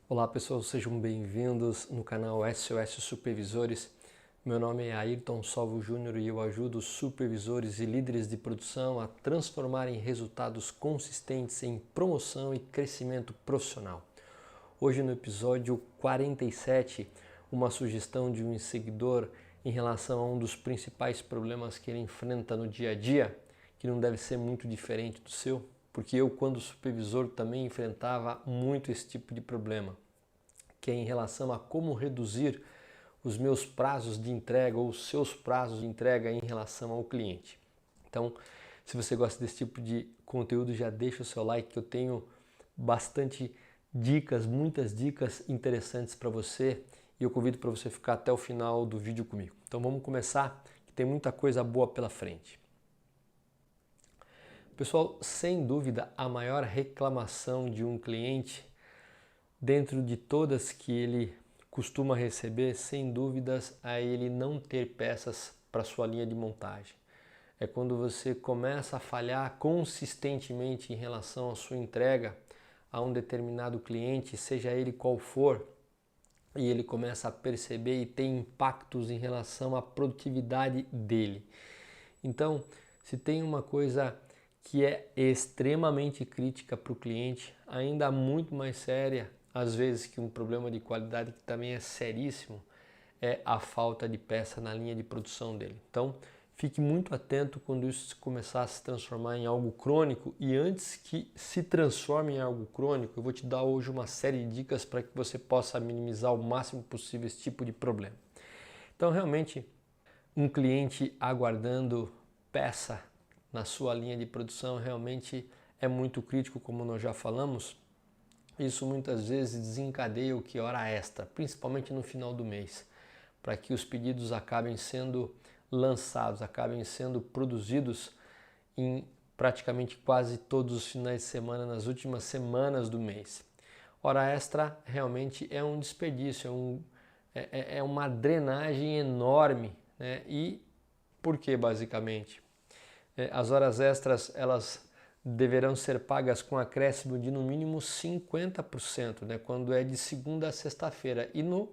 Olá pessoal, sejam bem-vindos no canal SOS Supervisores. Meu nome é Ayrton Solvo Júnior e eu ajudo supervisores e líderes de produção a transformarem resultados consistentes em promoção e crescimento profissional. Hoje no episódio 47, uma sugestão de um seguidor em relação a um dos principais problemas que ele enfrenta no dia a dia, que não deve ser muito diferente do seu, porque eu, quando supervisor, também enfrentava muito esse tipo de problema, que é em relação a como reduzir os meus prazos de entrega ou os seus prazos de entrega em relação ao cliente. Então, se você gosta desse tipo de conteúdo, já deixa o seu like, que eu tenho bastante dicas, muitas dicas interessantes para você, e eu convido para você ficar até o final do vídeo comigo. Então vamos começar, que tem muita coisa boa pela frente. Pessoal, sem dúvida, a maior reclamação de um cliente, dentro de todas que ele costuma receber, sem dúvidas, é ele não ter peças para sua linha de montagem. É quando você começa a falhar consistentemente em relação à sua entrega a um determinado cliente, seja ele qual for, e ele começa a perceber e tem impactos em relação à produtividade dele. Então, se tem uma coisa que é extremamente crítica para o cliente, ainda muito mais séria, às vezes, que um problema de qualidade que também é seríssimo, é a falta de peça na linha de produção dele. Então, fique muito atento quando isso começar a se transformar em algo crônico, e antes que se transforme em algo crônico, eu vou te dar hoje uma série de dicas para que você possa minimizar o máximo possível esse tipo de problema. Então, realmente, um cliente aguardando peça na sua linha de produção realmente é muito crítico, como nós já falamos. Isso muitas vezes desencadeia o que hora extra, principalmente no final do mês, para que os pedidos acabem sendo lançados, acabem sendo produzidos em praticamente quase todos os finais de semana, nas últimas semanas do mês. Hora extra realmente é um desperdício, é uma drenagem enorme, né? E por que, basicamente? As horas extras, elas deverão ser pagas com acréscimo de no mínimo 50%, né? Quando é de segunda a sexta-feira, e no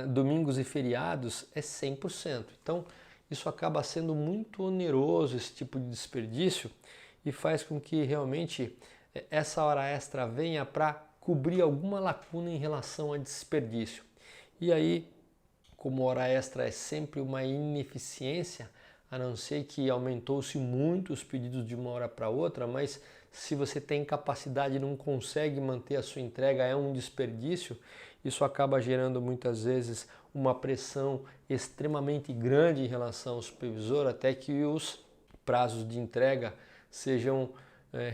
domingos e feriados é 100%. Então, isso acaba sendo muito oneroso, esse tipo de desperdício, e faz com que realmente essa hora extra venha para cobrir alguma lacuna em relação a desperdício. E aí, como hora extra é sempre uma ineficiência, a não ser que aumentou-se muito os pedidos de uma hora para outra, mas se você tem capacidade e não consegue manter a sua entrega, é um desperdício. Isso acaba gerando muitas vezes uma pressão extremamente grande em relação ao supervisor, até que os prazos de entrega sejam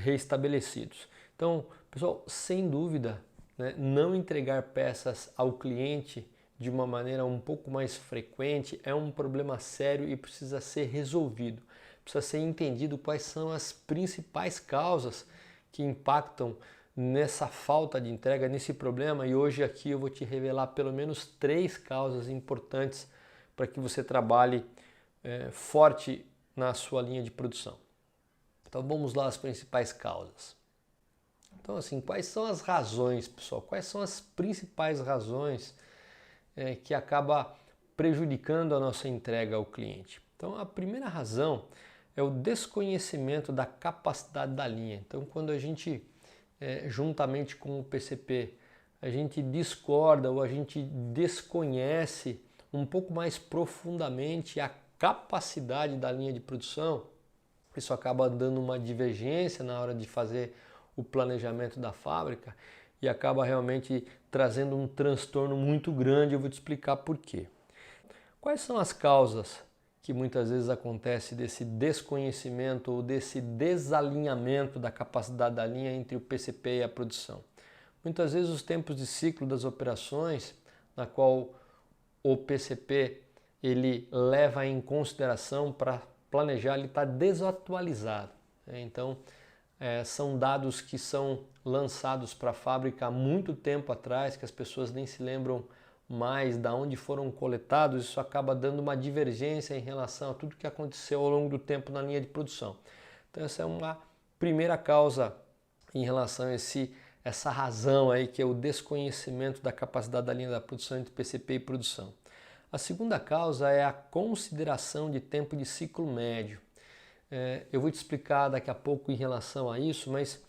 reestabelecidos. Então, pessoal, sem dúvida, né, não entregar peças ao cliente de uma maneira um pouco mais frequente é um problema sério e precisa ser resolvido. Precisa ser entendido quais são as principais causas que impactam nessa falta de entrega, nesse problema, e hoje aqui eu vou te revelar pelo menos 3 causas importantes para que você trabalhe forte na sua linha de produção. Então vamos lá, as principais causas. Então assim, quais são as razões, pessoal? Quais são as principais razões que acaba prejudicando a nossa entrega ao cliente? Então a primeira razão é o desconhecimento da capacidade da linha. Então quando a gente, juntamente com o PCP, a gente discorda ou a gente desconhece um pouco mais profundamente a capacidade da linha de produção, isso acaba dando uma divergência na hora de fazer o planejamento da fábrica e acaba realmente trazendo um transtorno muito grande. Eu vou te explicar por quê. Quais são as causas que muitas vezes acontece desse desconhecimento ou desse desalinhamento da capacidade da linha entre o PCP e a produção? Muitas vezes os tempos de ciclo das operações, na qual o PCP ele leva em consideração para planejar, ele está desatualizado. Então, são dados que são lançados para a fábrica há muito tempo atrás, que as pessoas nem se lembram mais de onde foram coletados. Isso acaba dando uma divergência em relação a tudo que aconteceu ao longo do tempo na linha de produção. Então essa é uma primeira causa em relação a essa razão aí que é o desconhecimento da capacidade da linha da produção entre PCP e produção. A segunda causa é a consideração de tempo de ciclo médio. Eu vou te explicar daqui a pouco em relação a isso, mas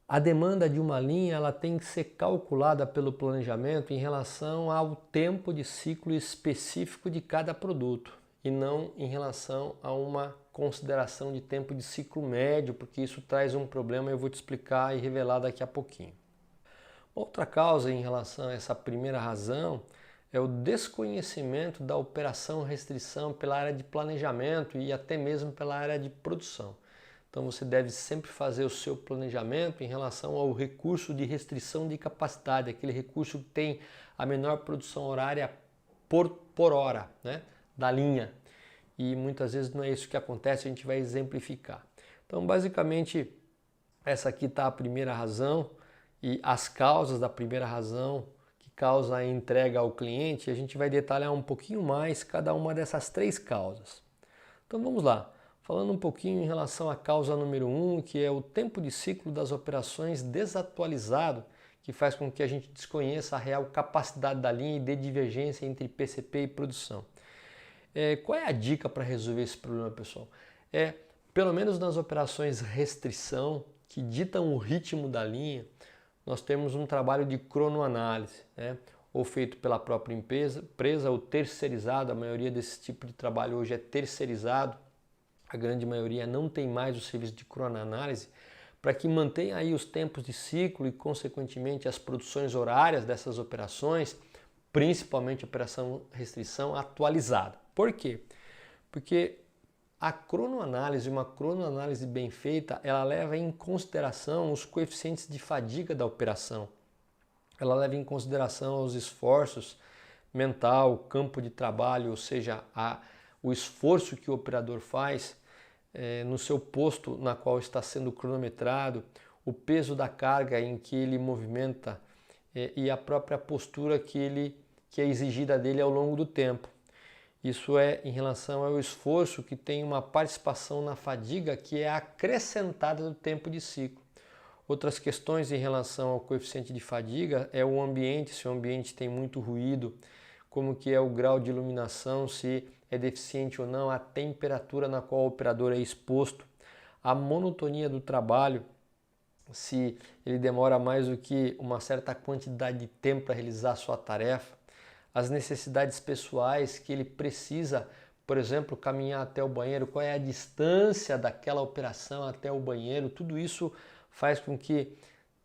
a demanda de uma linha ela tem que ser calculada pelo planejamento em relação ao tempo de ciclo específico de cada produto e não em relação a uma consideração de tempo de ciclo médio, porque isso traz um problema, eu vou te explicar e revelar daqui a pouquinho. Outra causa em relação a essa primeira razão é o desconhecimento da operação restrição pela área de planejamento e até mesmo pela área de produção. Então você deve sempre fazer o seu planejamento em relação ao recurso de restrição de capacidade, aquele recurso que tem a menor produção horária por hora, né, da linha. E muitas vezes não é isso que acontece, a gente vai exemplificar. Então basicamente essa aqui está a primeira razão e as causas da primeira razão que causa a entrega ao cliente, a gente vai detalhar um pouquinho mais cada uma dessas três causas. Então vamos lá. Falando um pouquinho em relação à causa número 1, que é o tempo de ciclo das operações desatualizado, que faz com que a gente desconheça a real capacidade da linha e dê divergência entre PCP e produção. Qual é a dica para resolver esse problema, pessoal? Pelo menos nas operações restrição, que ditam o ritmo da linha, nós temos um trabalho de cronoanálise, né? Ou feito pela própria empresa ou terceirizado. A maioria desse tipo de trabalho hoje é terceirizado. A grande maioria não tem mais o serviço de cronoanálise para que mantenha aí os tempos de ciclo e, consequentemente, as produções horárias dessas operações, principalmente a operação restrição, atualizada. Por quê? Porque a cronoanálise, uma cronoanálise bem feita, ela leva em consideração os coeficientes de fadiga da operação. Ela leva em consideração os esforços mental, campo de trabalho, ou seja, o esforço que o operador faz no seu posto na qual está sendo cronometrado, o peso da carga em que ele movimenta e a própria postura que é exigida dele ao longo do tempo. Isso é em relação ao esforço que tem uma participação na fadiga que é acrescentada do tempo de ciclo. Outras questões em relação ao coeficiente de fadiga é o ambiente, se o ambiente tem muito ruído, como que é o grau de iluminação, se é deficiente ou não, a temperatura na qual o operador é exposto, a monotonia do trabalho, se ele demora mais do que uma certa quantidade de tempo para realizar a sua tarefa, as necessidades pessoais que ele precisa, por exemplo, caminhar até o banheiro, qual é a distância daquela operação até o banheiro, tudo isso faz com que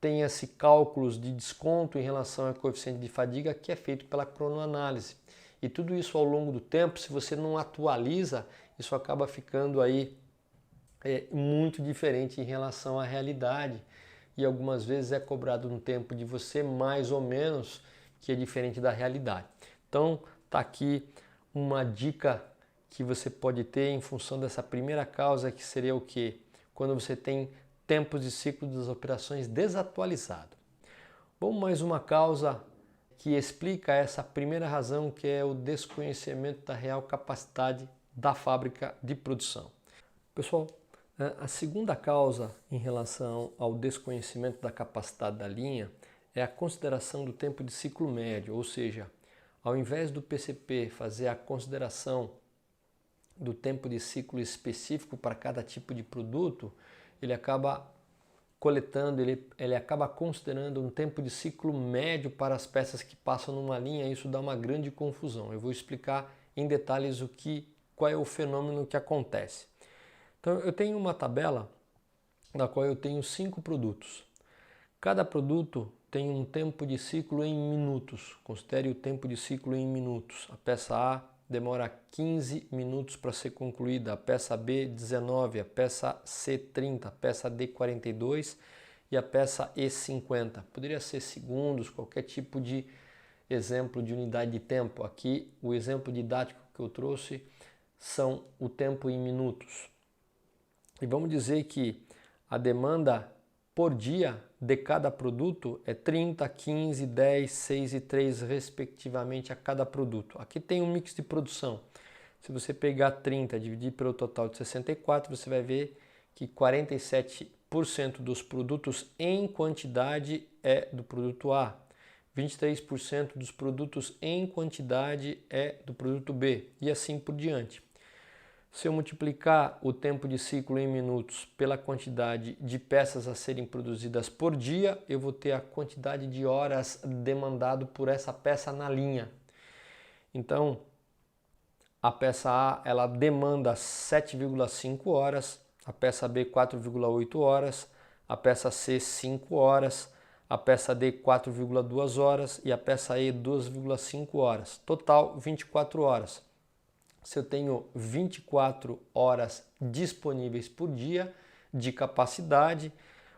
tenha-se cálculos de desconto em relação ao coeficiente de fadiga que é feito pela cronoanálise. E tudo isso ao longo do tempo, se você não atualiza, isso acaba ficando aí muito diferente em relação à realidade. E algumas vezes é cobrado um tempo de você mais ou menos que é diferente da realidade. Então tá aqui uma dica que você pode ter em função dessa primeira causa, que seria o quê? Quando você tem tempos de ciclo das operações desatualizado. Vamos mais uma causa que explica essa primeira razão, que é o desconhecimento da real capacidade da fábrica de produção. Pessoal, a segunda causa em relação ao desconhecimento da capacidade da linha é a consideração do tempo de ciclo médio, ou seja, ao invés do PCP fazer a consideração do tempo de ciclo específico para cada tipo de produto, ele acaba coletando, ele acaba considerando um tempo de ciclo médio para as peças que passam numa linha, e isso dá uma grande confusão. Eu vou explicar em detalhes qual é o fenômeno que acontece. Então eu tenho uma tabela na qual eu tenho 5 produtos. Cada produto tem um tempo de ciclo em minutos. Considere o tempo de ciclo em minutos. A peça A demora 15 minutos para ser concluída, a peça B 19, a peça C 30, a peça D 42 e a peça E 50. Poderia ser segundos, qualquer tipo de exemplo de unidade de tempo. Aqui o exemplo didático que eu trouxe são o tempo em minutos. E vamos dizer que a demanda por dia de cada produto é 30, 15, 10, 6 e 3 respectivamente a cada produto. Aqui tem um mix de produção. Se você pegar 30 e dividir pelo total de 64, você vai ver que 47 dos produtos em quantidade é do produto A, 23% dos produtos em quantidade é do produto B e assim por diante. Se eu multiplicar o tempo de ciclo em minutos pela quantidade de peças a serem produzidas por dia, eu vou ter a quantidade de horas demandado por essa peça na linha. Então, a peça A ela demanda 7,5 horas, a peça B 4,8 horas, a peça C 5 horas, a peça D 4,2 horas e a peça E 2,5 horas. Total 24 horas. Se eu tenho 24 horas disponíveis por dia de capacidade,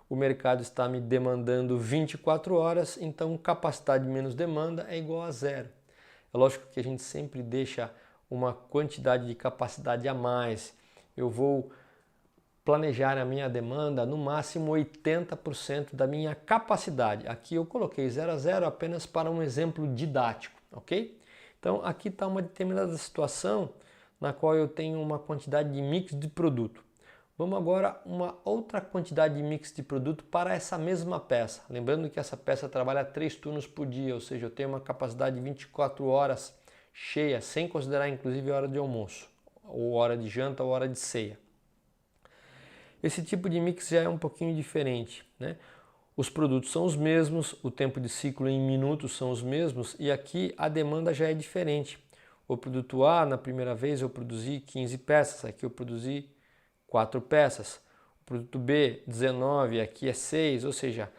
o mercado está me demandando 24 horas, então capacidade menos demanda é igual a zero. É lógico que a gente sempre deixa uma quantidade de capacidade a mais. Eu vou planejar a minha demanda no máximo 80% da minha capacidade. Aqui eu coloquei 0 a 0 apenas para um exemplo didático, ok? Então aqui está uma determinada situação na qual eu tenho uma quantidade de mix de produto. Vamos agora uma outra quantidade de mix de produto para essa mesma peça. Lembrando que essa peça trabalha 3 turnos por dia, ou seja, eu tenho uma capacidade de 24 horas cheia, sem considerar inclusive a hora de almoço, ou hora de janta ou hora de ceia. Esse tipo de mix já é um pouquinho diferente, né? Os produtos são os mesmos, o tempo de ciclo em minutos são os mesmos e aqui a demanda já é diferente. O produto A, na primeira vez eu produzi 15 peças, aqui eu produzi 4 peças. O produto B, 19, aqui é 6, ou seja,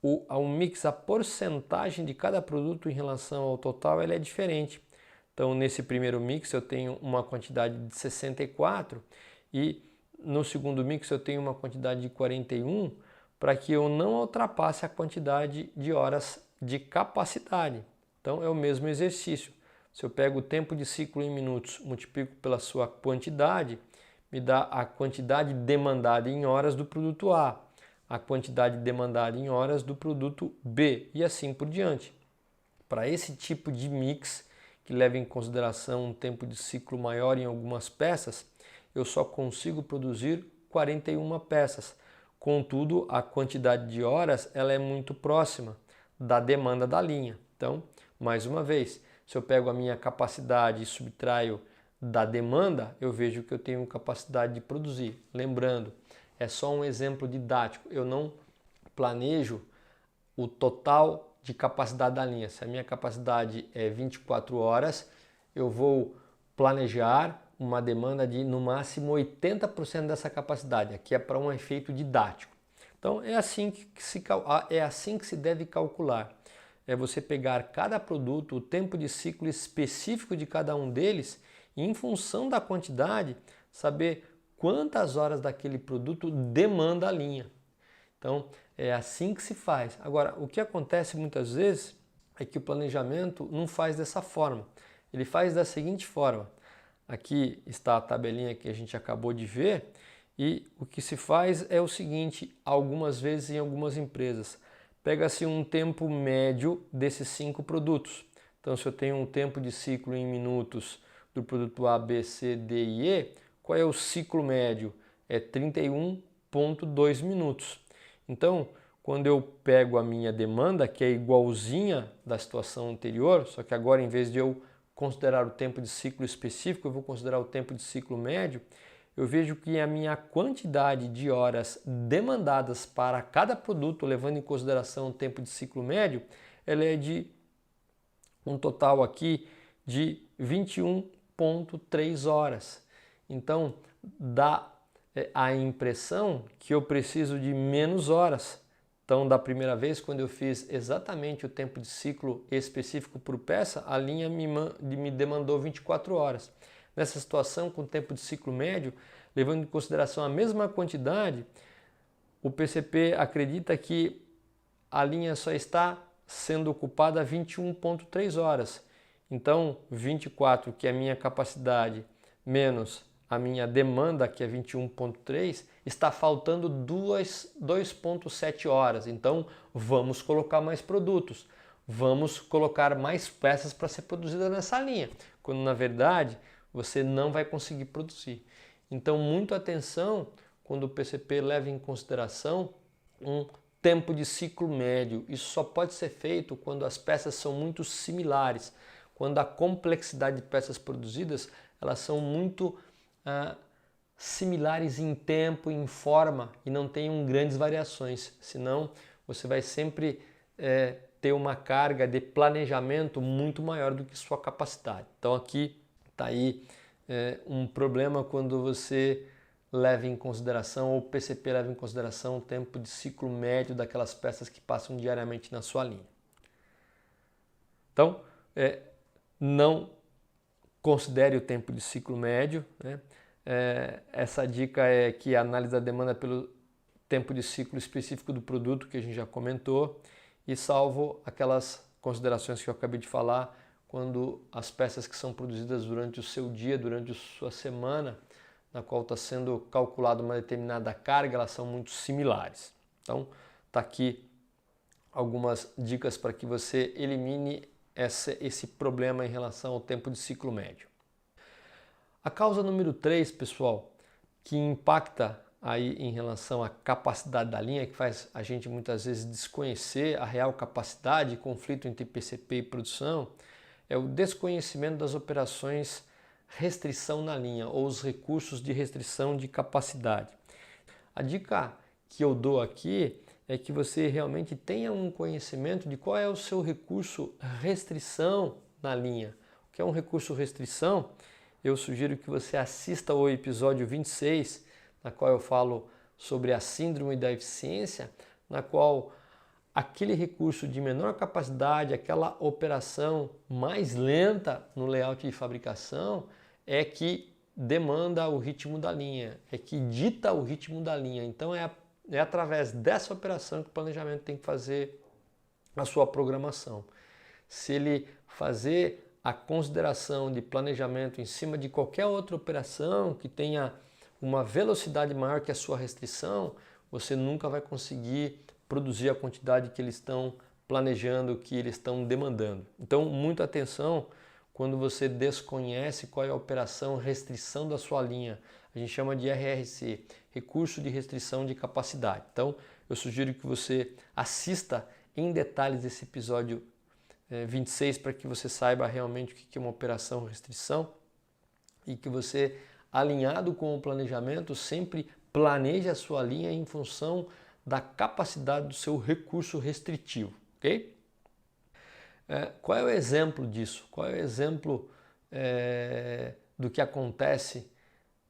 o mix, a porcentagem de cada produto em relação ao total ela é diferente. Então nesse primeiro mix eu tenho uma quantidade de 64 e no segundo mix eu tenho uma quantidade de 41, para que eu não ultrapasse a quantidade de horas de capacidade. Então é o mesmo exercício. Se eu pego o tempo de ciclo em minutos, multiplico pela sua quantidade, me dá a quantidade demandada em horas do produto A, a quantidade demandada em horas do produto B e assim por diante. Para esse tipo de mix, que leva em consideração um tempo de ciclo maior em algumas peças, eu só consigo produzir 41 peças. Contudo, a quantidade de horas ela é muito próxima da demanda da linha. Então, mais uma vez, se eu pego a minha capacidade e subtraio da demanda, eu vejo que eu tenho capacidade de produzir. Lembrando, é só um exemplo didático. Eu não planejo o total de capacidade da linha. Se a minha capacidade é 24 horas, eu vou planejar uma demanda de no máximo 80% dessa capacidade. Aqui é para um efeito didático. Então é assim que se deve calcular. É você pegar cada produto, o tempo de ciclo específico de cada um deles e em função da quantidade, saber quantas horas daquele produto demanda a linha. Então é assim que se faz. Agora, o que acontece muitas vezes é que o planejamento não faz dessa forma. Ele faz da seguinte forma. Aqui está a tabelinha que a gente acabou de ver e o que se faz é o seguinte, algumas vezes em algumas empresas, pega-se um tempo médio desses 5 produtos. Então se eu tenho um tempo de ciclo em minutos do produto A, B, C, D e E, qual é o ciclo médio? É 31,2 minutos. Então, quando eu pego a minha demanda, que é igualzinha da situação anterior, só que agora em vez de eu considerar o tempo de ciclo específico, eu vou considerar o tempo de ciclo médio, eu vejo que a minha quantidade de horas demandadas para cada produto, levando em consideração o tempo de ciclo médio, ela é de um total aqui de 21,3 horas. Então, dá a impressão que eu preciso de menos horas. Então, da primeira vez, quando eu fiz exatamente o tempo de ciclo específico por peça, a linha me demandou 24 horas. Nessa situação, com tempo de ciclo médio, levando em consideração a mesma quantidade, o PCP acredita que a linha só está sendo ocupada 21,3 horas. Então, 24, que é a minha capacidade, menos a minha demanda, que é 21,3, está faltando 2,7 horas. Então, vamos colocar mais produtos, vamos colocar mais peças para ser produzida nessa linha, quando na verdade você não vai conseguir produzir. Então, muita atenção quando o PCP leva em consideração um tempo de ciclo médio. Isso só pode ser feito quando as peças são muito similares, quando a complexidade de peças produzidas elas são muito similares em tempo, em forma e não tenham grandes variações, senão você vai sempre ter uma carga de planejamento muito maior do que sua capacidade. Então aqui está aí um problema quando você leva em consideração, ou o PCP leva em consideração o tempo de ciclo médio daquelas peças que passam diariamente na sua linha. Então, não considere o tempo de ciclo médio, né? Essa dica é que a análise da demanda pelo tempo de ciclo específico do produto que a gente já comentou, e salvo aquelas considerações que eu acabei de falar, quando as peças que são produzidas durante o seu dia, durante a sua semana, na qual está sendo calculada uma determinada carga, elas são muito similares. Então, está aqui algumas dicas para que você elimine esse problema em relação ao tempo de ciclo médio. A causa número 3, pessoal, que impacta aí em relação à capacidade da linha, que faz a gente muitas vezes desconhecer a real capacidade, conflito entre PCP e produção, é o desconhecimento das operações restrição na linha ou os recursos de restrição de capacidade. A dica que eu dou aqui é que você realmente tenha um conhecimento de qual é o seu recurso restrição na linha. O que é um recurso restrição? Eu sugiro que você assista ao episódio 26, na qual eu falo sobre a síndrome da eficiência, na qual aquele recurso de menor capacidade, aquela operação mais lenta no layout de fabricação, é que demanda o ritmo da linha, é que dita o ritmo da linha. Então é através dessa operação que o planejamento tem que fazer a sua programação. Se ele fazer a consideração de planejamento em cima de qualquer outra operação que tenha uma velocidade maior que a sua restrição, você nunca vai conseguir produzir a quantidade que eles estão planejando, que eles estão demandando. Então, muita atenção quando você desconhece qual é a operação restrição da sua linha. A gente chama de RRC, Recurso de Restrição de Capacidade. Então, eu sugiro que você assista em detalhes esse episódio 26 para que você saiba realmente o que é uma operação restrição e que você, alinhado com o planejamento, sempre planeje a sua linha em função da capacidade do seu recurso restritivo, ok? Qual é o exemplo disso? Qual é o exemplo do que acontece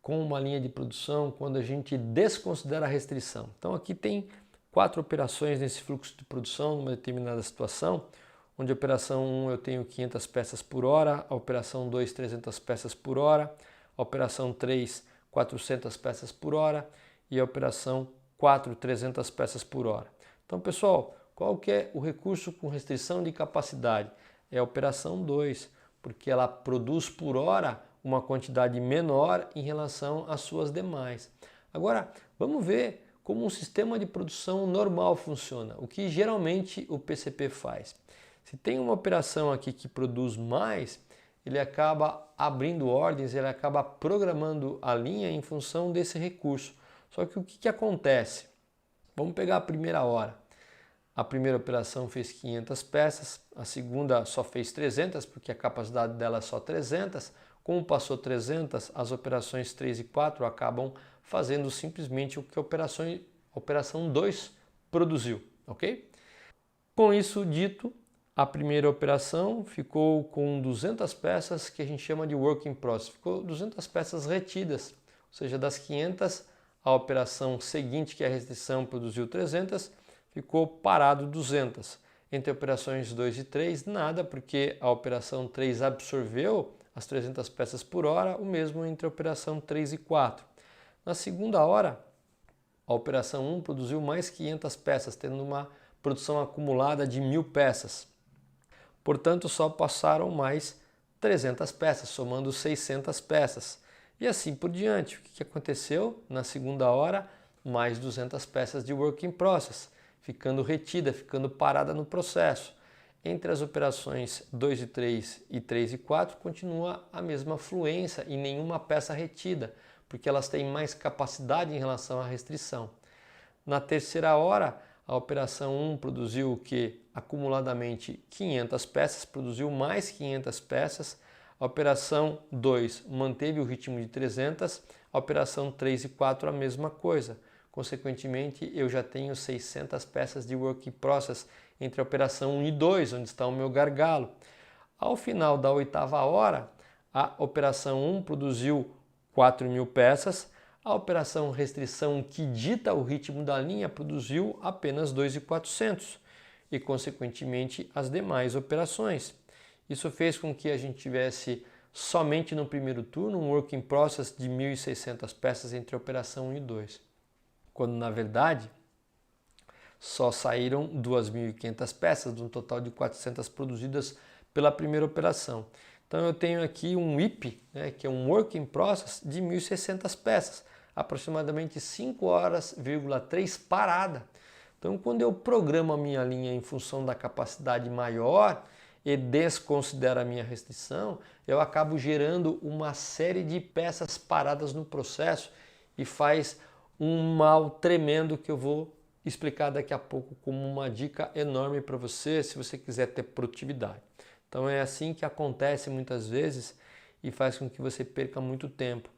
com uma linha de produção quando a gente desconsidera a restrição? Então aqui tem 4 operações nesse fluxo de produção numa determinada situação, onde a operação 1 eu tenho 500 peças por hora, a operação 2 300 peças por hora, a operação 3 400 peças por hora e a operação 4 300 peças por hora. Então, pessoal, qual que é o recurso com restrição de capacidade? É a operação 2, porque ela produz por hora uma quantidade menor em relação às suas demais. Agora, vamos ver como um sistema de produção normal funciona, o que geralmente o PCP faz. Se tem uma operação aqui que produz mais, ele acaba abrindo ordens, ele acaba programando a linha em função desse recurso. Só que o que acontece? Vamos pegar a primeira hora. A primeira operação fez 500 peças, a segunda só fez 300, porque a capacidade dela é só 300. Como passou 300, as operações 3 e 4 acabam fazendo simplesmente o que a operação 2 produziu, ok? Com isso dito, a primeira operação ficou com 200 peças que a gente chama de work in process. Ficou 200 peças retidas, ou seja, das 500, a operação seguinte, que é a restrição, produziu 300, ficou parado 200. Entre operações 2 e 3, nada, porque a operação 3 absorveu as 300 peças por hora, o mesmo entre a operação 3 e 4. Na segunda hora, a operação 1 produziu mais 500 peças, tendo uma produção acumulada de 1000 peças. Portanto, só passaram mais 300 peças, somando 600 peças. E assim por diante. O que aconteceu? Na segunda hora, mais 200 peças de work in process, ficando retida, ficando parada no processo. Entre as operações 2 e 3 e 3 e 4, continua a mesma fluência e nenhuma peça retida, porque elas têm mais capacidade em relação à restrição. Na terceira hora, a operação 1 produziu o que? Acumuladamente 500 peças, produziu mais 500 peças. A operação 2 manteve o ritmo de 300, a operação 3 e 4 a mesma coisa. Consequentemente, eu já tenho 600 peças de work in process entre a operação 1 e 2, onde está o meu gargalo. Ao final da oitava hora, a operação 1 produziu 4.000 peças, a operação restrição, que dita o ritmo da linha, produziu apenas 2.400 e, consequentemente, as demais operações. Isso fez com que a gente tivesse somente no primeiro turno um work in process de 1.600 peças entre a operação 1 e 2, quando na verdade só saíram 2.500 peças, de um total de 400 produzidas pela primeira operação. Então eu tenho aqui um WIP, que é um work in process de 1.600 peças, aproximadamente 5 horas,3 parada. Então quando eu programo a minha linha em função da capacidade maior e desconsidero a minha restrição, eu acabo gerando uma série de peças paradas no processo e faz um mal tremendo que eu vou explicar daqui a pouco como uma dica enorme para você se você quiser ter produtividade. Então é assim que acontece muitas vezes e faz com que você perca muito tempo.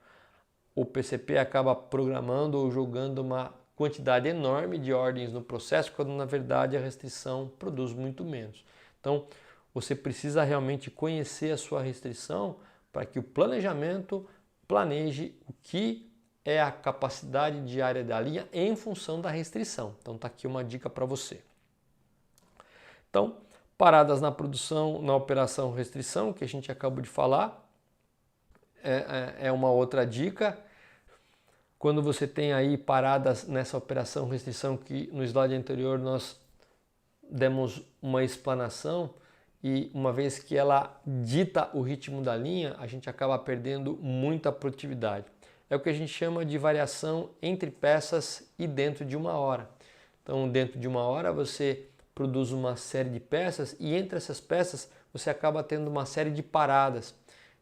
O PCP acaba programando ou jogando uma quantidade enorme de ordens no processo, quando na verdade a restrição produz muito menos. Então você precisa realmente conhecer a sua restrição para que o planejamento planeje o que é a capacidade diária da linha em função da restrição. Então está aqui uma dica para você. Então, paradas na produção, na operação restrição, que a gente acabou de falar, é uma outra dica. Quando você tem aí paradas nessa operação restrição, que no slide anterior nós demos uma explanação, e uma vez que ela dita o ritmo da linha, a gente acaba perdendo muita produtividade. É o que a gente chama de variação entre peças e dentro de uma hora. Então, dentro de uma hora você produz uma série de peças e entre essas peças você acaba tendo uma série de paradas.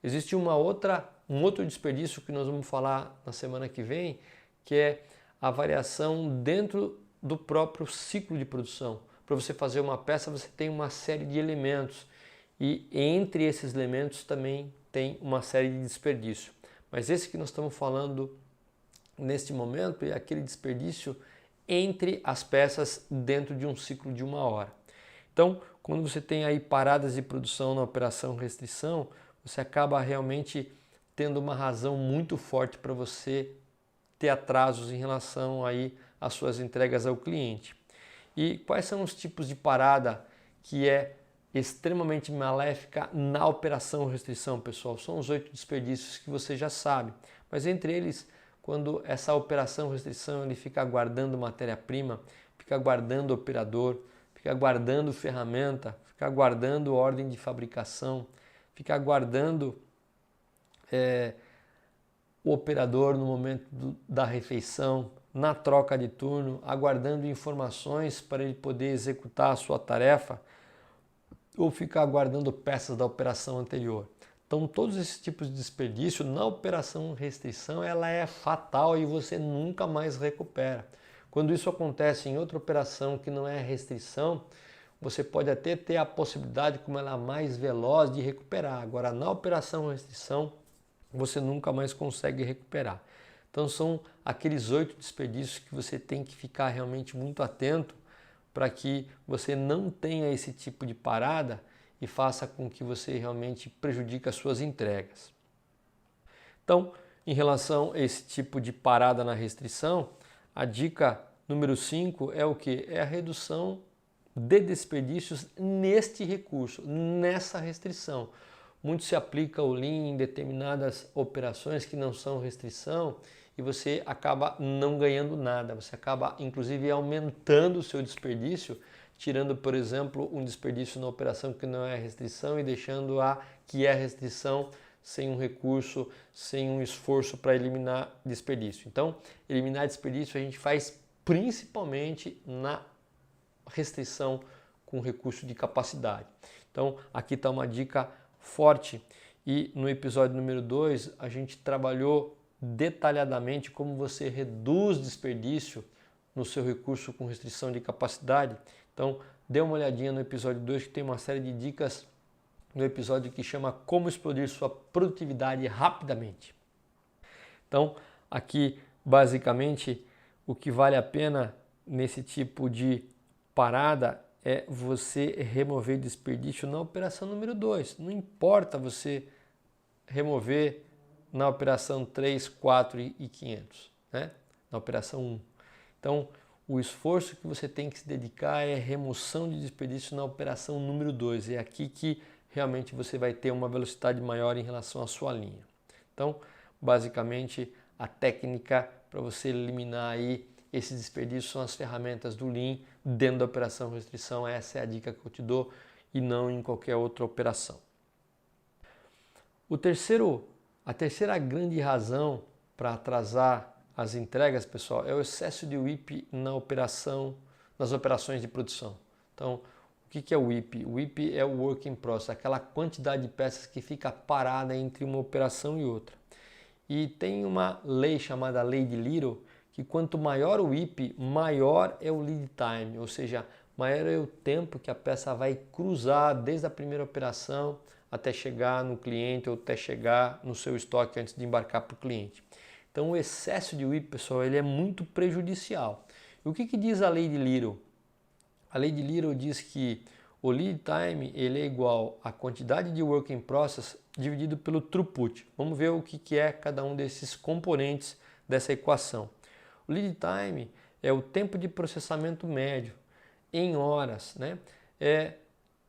Existe um outro desperdício que nós vamos falar na semana que vem, que é a variação dentro do próprio ciclo de produção. Para você fazer uma peça você tem uma série de elementos e entre esses elementos também tem uma série de desperdício. Mas esse que nós estamos falando neste momento é aquele desperdício entre as peças dentro de um ciclo de uma hora. Então, quando você tem aí paradas de produção na operação restrição, você acaba realmente tendo uma razão muito forte para você ter atrasos em relação aí às suas entregas ao cliente. E quais são os tipos de parada que é extremamente maléfica na operação restrição, pessoal? São os 8 desperdícios que você já sabe, mas entre eles, quando essa operação restrição ele fica guardando matéria-prima, fica guardando operador, fica guardando ferramenta, fica guardando ordem de fabricação, fica guardando o operador no momento da refeição, na troca de turno, aguardando informações para ele poder executar a sua tarefa, ou ficar aguardando peças da operação anterior. Então todos esses tipos de desperdício na operação restrição ela é fatal e você nunca mais recupera. Quando isso acontece em outra operação que não é restrição, você pode até ter a possibilidade, como ela é mais veloz, de recuperar. Agora na operação restrição você nunca mais consegue recuperar. Então são aqueles 8 desperdícios que você tem que ficar realmente muito atento para que você não tenha esse tipo de parada e faça com que você realmente prejudique as suas entregas. Então, em relação a esse tipo de parada na restrição, a dica número 5 é o que? É a redução de desperdícios neste recurso, nessa restrição. Muito se aplica o Lean em determinadas operações que não são restrição e você acaba não ganhando nada, você acaba inclusive aumentando o seu desperdício, tirando, por exemplo, um desperdício na operação que não é restrição e deixando a que é restrição sem um recurso, sem um esforço para eliminar desperdício. Então, eliminar desperdício a gente faz principalmente na restrição com recurso de capacidade. Então, aqui está uma dica forte e no episódio número 2 a gente trabalhou detalhadamente como você reduz desperdício no seu recurso com restrição de capacidade. Então, dê uma olhadinha no episódio 2 que tem uma série de dicas no episódio que chama Como Explodir Sua Produtividade Rapidamente. Então, aqui basicamente o que vale a pena nesse tipo de parada é você remover desperdício na operação número 2. Não importa você remover na operação 3, 4 e 500, né? Na operação 1. Então, o esforço que você tem que se dedicar é remoção de desperdício na operação número 2. É aqui que realmente você vai ter uma velocidade maior em relação à sua linha. Então, basicamente, a técnica para você eliminar aí esses desperdícios são as ferramentas do Lean dentro da operação restrição. Essa é a dica que eu te dou e não em qualquer outra operação. A terceira grande razão para atrasar as entregas, pessoal, é o excesso de WIP nas operações de produção. Então, o que é o WIP? O WIP é o Work in Process, aquela quantidade de peças que fica parada entre uma operação e outra. E tem uma lei chamada Lei de Little, que quanto maior o WIP, maior é o lead time, ou seja, maior é o tempo que a peça vai cruzar desde a primeira operação até chegar no cliente ou até chegar no seu estoque antes de embarcar para o cliente. Então o excesso de WIP, pessoal, ele é muito prejudicial. E o que diz a Lei de Little? A Lei de Little diz que o lead time ele é igual à quantidade de work in process dividido pelo throughput. Vamos ver o que é cada um desses componentes dessa equação. O lead time é o tempo de processamento médio em horas, né? É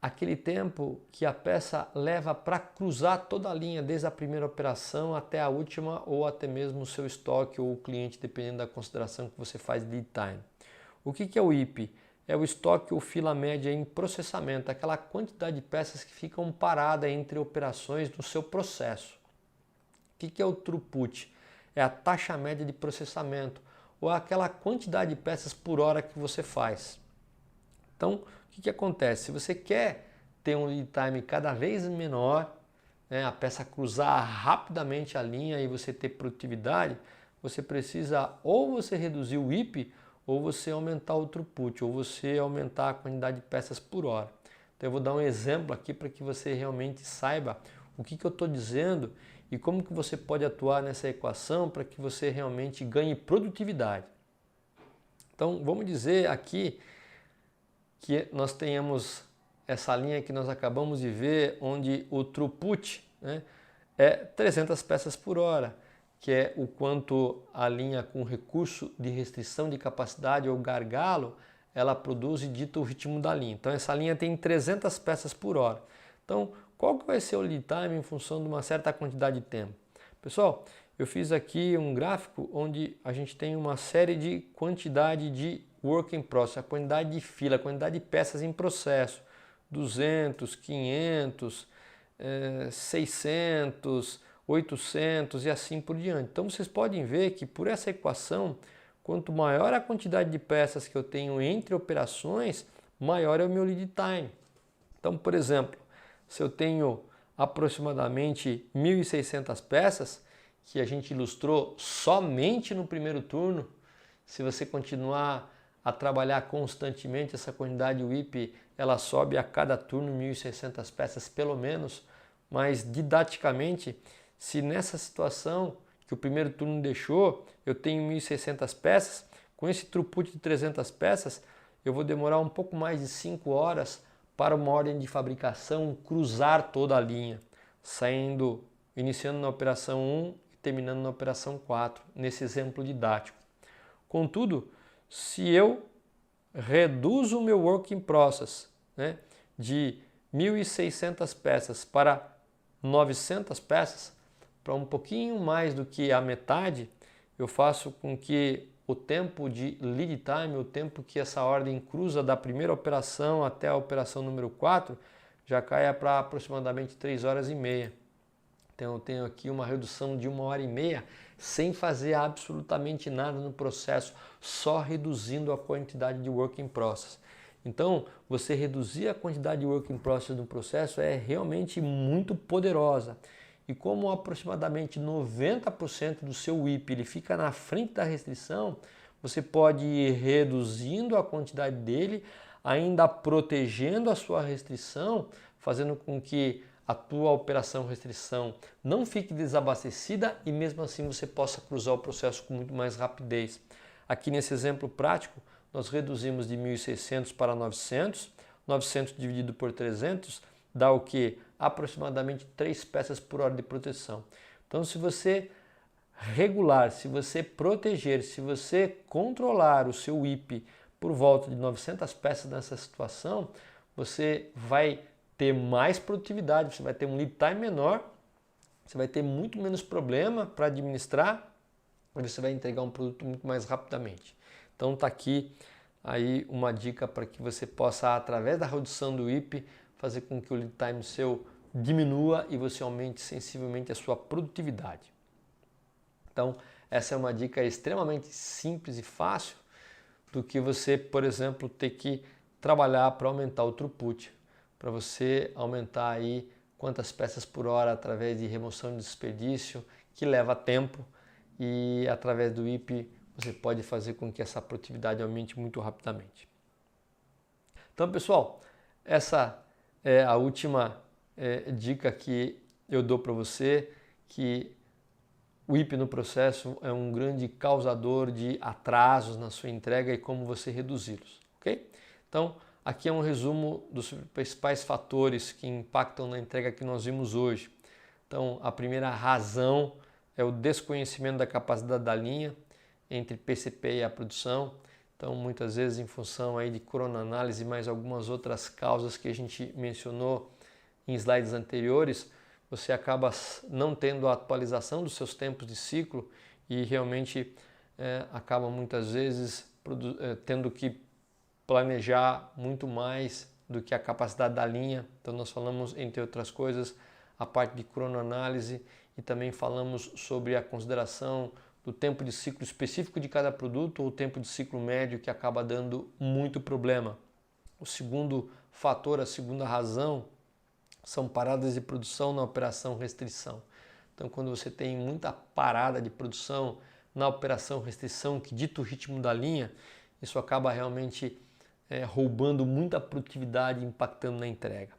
aquele tempo que a peça leva para cruzar toda a linha, desde a primeira operação até a última ou até mesmo o seu estoque ou o cliente, dependendo da consideração que você faz de lead time. O que é o WIP? É o estoque ou fila média em processamento, aquela quantidade de peças que ficam paradas entre operações no seu processo. O que é o throughput? É a taxa média de processamento ou aquela quantidade de peças por hora que você faz. Então, o que acontece? Se você quer ter um lead time cada vez menor, né, a peça cruzar rapidamente a linha e você ter produtividade, você precisa ou você reduzir o WIP ou você aumentar o throughput, ou você aumentar a quantidade de peças por hora. Então eu vou dar um exemplo aqui para que você realmente saiba o que eu estou dizendo e como que você pode atuar nessa equação para que você realmente ganhe produtividade. Então vamos dizer aqui que nós tenhamos essa linha que nós acabamos de ver, onde o throughput, né, é 300 peças por hora, que é o quanto a linha com recurso de restrição de capacidade ou gargalo, ela produz e dita o ritmo da linha. Então essa linha tem 300 peças por hora. Então qual que vai ser o lead time em função de uma certa quantidade de tempo? Pessoal, eu fiz aqui um gráfico onde a gente tem uma série de quantidade de work in process, a quantidade de fila, a quantidade de peças em processo, 200, 500, 600, 800 e assim por diante. Então vocês podem ver que por essa equação, quanto maior a quantidade de peças que eu tenho entre operações, maior é o meu lead time. Então, por exemplo, se eu tenho aproximadamente 1.600 peças, que a gente ilustrou somente no primeiro turno, se você continuar a trabalhar constantemente, essa quantidade de WIP, ela sobe a cada turno 1.600 peças pelo menos, mas didaticamente, se nessa situação que o primeiro turno deixou, eu tenho 1.600 peças, com esse throughput de 300 peças, eu vou demorar um pouco mais de 5 horas para uma ordem de fabricação cruzar toda a linha, iniciando na operação 1 e terminando na operação 4, nesse exemplo didático. Contudo, se eu reduzo o meu work in process, né, de 1.600 peças para 900 peças, para um pouquinho mais do que a metade, eu faço com que o tempo de lead time, o tempo que essa ordem cruza da primeira operação até a operação número 4, já caia para aproximadamente 3 horas e meia. Então eu tenho aqui uma redução de 1 hora e meia sem fazer absolutamente nada no processo, só reduzindo a quantidade de work in process. Então, você reduzir a quantidade de work in process no processo é realmente muito poderosa. e como aproximadamente 90% do seu WIP ele fica na frente da restrição, você pode ir reduzindo a quantidade dele, ainda protegendo a sua restrição, fazendo com que a tua operação restrição não fique desabastecida e mesmo assim você possa cruzar o processo com muito mais rapidez. Aqui nesse exemplo prático, nós reduzimos de 1.600 para 900, 900 dividido por 300 dá o que? Aproximadamente 3 peças por hora de proteção. Então, se você regular, se você proteger, se você controlar o seu WIP por volta de 900 peças nessa situação, você vai ter mais produtividade, você vai ter um lead time menor, você vai ter muito menos problema para administrar e você vai entregar um produto muito mais rapidamente. Então está aqui aí uma dica para que você possa, através da redução do WIP, fazer com que o lead time seu diminua e você aumente sensivelmente a sua produtividade. Então, essa é uma dica extremamente simples e fácil do que você, por exemplo, ter que trabalhar para aumentar o throughput, para você aumentar aí quantas peças por hora através de remoção de desperdício, que leva tempo, e através do WIP você pode fazer com que essa produtividade aumente muito rapidamente. Então, pessoal, essa é a última dica que eu dou para você, que o WIP no processo é um grande causador de atrasos na sua entrega e como você reduzi-los, ok? Então, aqui é um resumo dos principais fatores que impactam na entrega que nós vimos hoje. Então, a primeira razão é o desconhecimento da capacidade da linha entre PCP e a produção. Então, muitas vezes, em função aí de coroanálise e mais algumas outras causas que a gente mencionou em slides anteriores, você acaba não tendo a atualização dos seus tempos de ciclo e realmente acaba muitas vezes tendo que planejar muito mais do que a capacidade da linha. Então nós falamos, entre outras coisas, a parte de cronoanálise e também falamos sobre a consideração do tempo de ciclo específico de cada produto ou o tempo de ciclo médio, que acaba dando muito problema. O segundo fator, a segunda razão, são paradas de produção na operação restrição. Então, quando você tem muita parada de produção na operação restrição, que dita o ritmo da linha, isso acaba realmente roubando muita produtividade, impactando na entrega.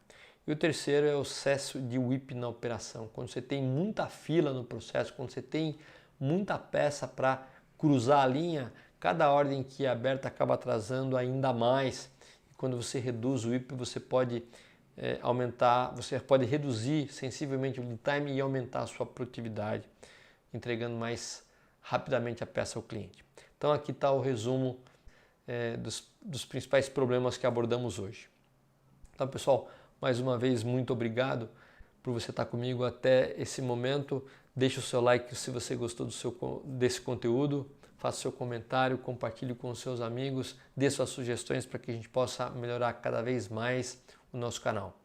E o terceiro é o excesso de WIP na operação. Quando você tem muita fila no processo, quando você tem muita peça para cruzar a linha, cada ordem que é aberta acaba atrasando ainda mais. E quando você reduz o WIP, você pode você pode reduzir sensivelmente o lead time e aumentar a sua produtividade, entregando mais rapidamente a peça ao cliente. Então aqui está o resumo dos principais problemas que abordamos hoje. Então, pessoal, mais uma vez, muito obrigado por você estar comigo até esse momento. Deixe o seu like se você gostou desse conteúdo, faça seu comentário, compartilhe com os seus amigos, dê suas sugestões para que a gente possa melhorar cada vez mais o nosso canal.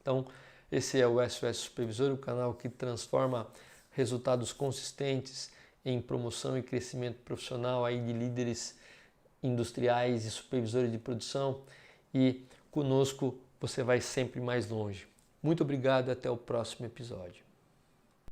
Então, esse é o SOS Supervisor, o canal que transforma resultados consistentes em promoção e crescimento profissional aí de líderes industriais e supervisores de produção, e conosco você vai sempre mais longe. Muito obrigado e até o próximo episódio.